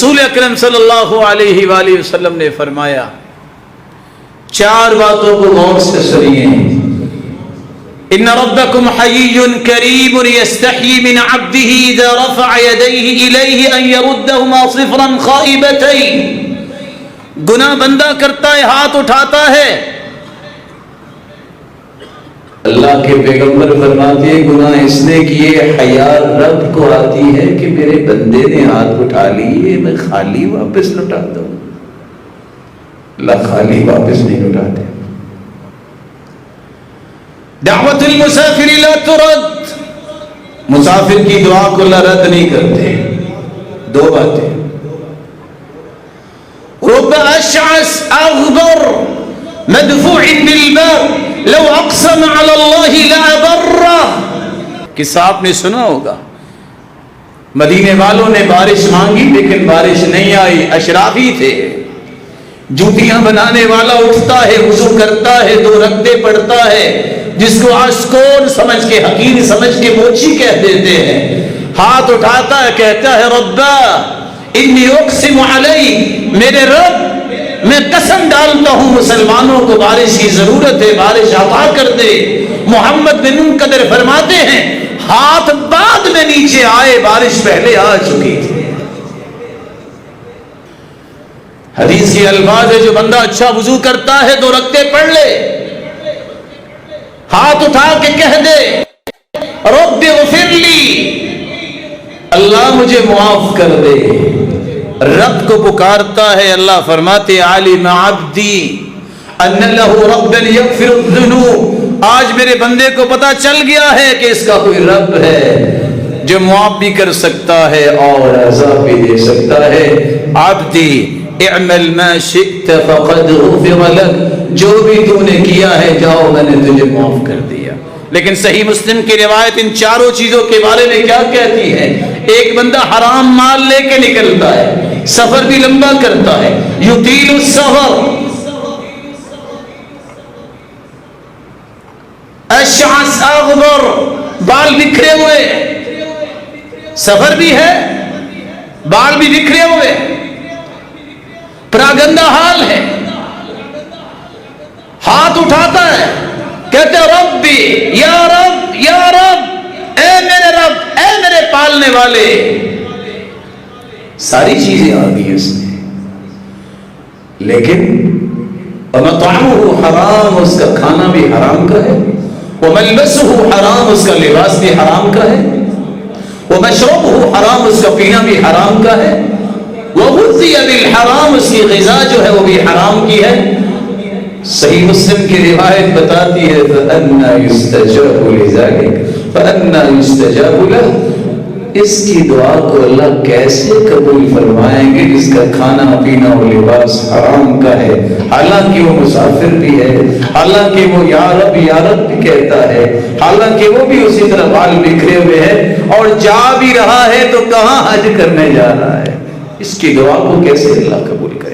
رسول اکرم صلی اللہ علیہ وآلہ وسلم نے فرمایا 4 باتوں کو غور سے سنیے. ان ربکم حیی کریم یستحیی من عبدہ اذا رفع یدیہ الیہ ان یردہما صفرا خائبتین. گناہ بندہ کرتا ہے ہاتھ اٹھاتا ہے. اللہ کے پیغمبر فرماتے ہیں گناہ اس نے کیے حیا رب کو آتی ہے کہ میرے بندے نے ہاتھ اٹھا لیے میں خالی واپس لوٹا دوں. اللہ خالی واپس نہیں لوٹاتے. دعوت المسافر لا ترد. مسافر کی دعا کو اللہ رد نہیں کرتے. 2 باتیں. رب اشعث اغبر مدفوع بالباب لو اقسم علی اللہ لأبرہ. قصہ آپ نے سنا ہوگا. مدینے والوں نے بارش مانگی لیکن بارش نہیں آئی. اشرافی تھے. جوتیاں بنانے والا اٹھتا ہے وضو کرتا ہے 2 رکعتیں پڑھتا ہے جس کو عاشقون سمجھ کے حقیر سمجھ کے موچی کہہ دیتے ہیں. ہاتھ اٹھاتا ہے کہتا ہے ربا انی اقسم علی. میرے رب میں قسم ڈالتا ہوں مسلمانوں کو بارش کی ضرورت ہے بارش عطا کر دے. محمد بن منقدر فرماتے ہیں ہاتھ بعد میں نیچے آئے بارش پہلے آ چکی تھی. حدیث کی الفاظ ہے جو بندہ اچھا وضو کرتا ہے 2 رکعتیں پڑھ لے ہاتھ اٹھا کے کہہ دے رب اغفر لی اللہ مجھے معاف کر دے. رب کو پکارتا ہے. اللہ فرماتے علم عبدی ان له ربا یغفر الذنوب. آج میرے بندے کو پتا چل گیا ہے کہ اس کا کوئی رب ہے جو معاف بھی کر سکتا ہے اور عذاب بھی دے سکتا ہے. عبدی اعمل ما شئت فقد غفر لك. جو بھی تو نے کیا ہے جاؤ میں نے تجھے معاف کر دیا. لیکن صحیح مسلم کی روایت ان 4 چیزوں کے بارے میں کیا کہتی ہے. ایک بندہ حرام مال لے کے نکلتا ہے سفر بھی لمبا کرتا ہے یطیل السفر اشعث اغبر بال بکھرے ہوئے سفر بھی ہے بال بھی بکھرے ہوئے پراگندہ حال ہے. ہاتھ اٹھاتا ہے کہتے ربی یا رب یا رب اے میرے رب اے میرے پالنے والے. ساری چیزیں آ گئی اس میں لیکن وَمَطْعَمُهُ حرام اس کا کھانا بھی حرام کا ہے وَمَلْبَسُهُ حرام اس کا لباس بھی حرام کا ہے وَمَشْرَبُهُ حرام اس کا پینا بھی حرام کا ہے وَغُذِّيَ بِالْحَرام اس کی غذا جو ہے وہ بھی حرام کی ہے. صحیح مسلم کی روایت بتاتی ہے فَأَنَّا يُسْتَجَابُ لِذَلِكَ فَأَنَّا يُسْتَجَابُ لَهُ. اس کی دعا کو اللہ کیسے قبول فرمائیں گے جس کا کھانا پینا و لباس حرام کا ہے حالانکہ وہ مسافر بھی ہے حالانکہ وہ یا رب بھی کہتا ہے حالانکہ وہ بھی اسی طرح بال بکھرے ہوئے ہے اور جا بھی رہا ہے تو کہاں حج کرنے جا رہا ہے. اس کی دعا کو کیسے اللہ قبول کرے.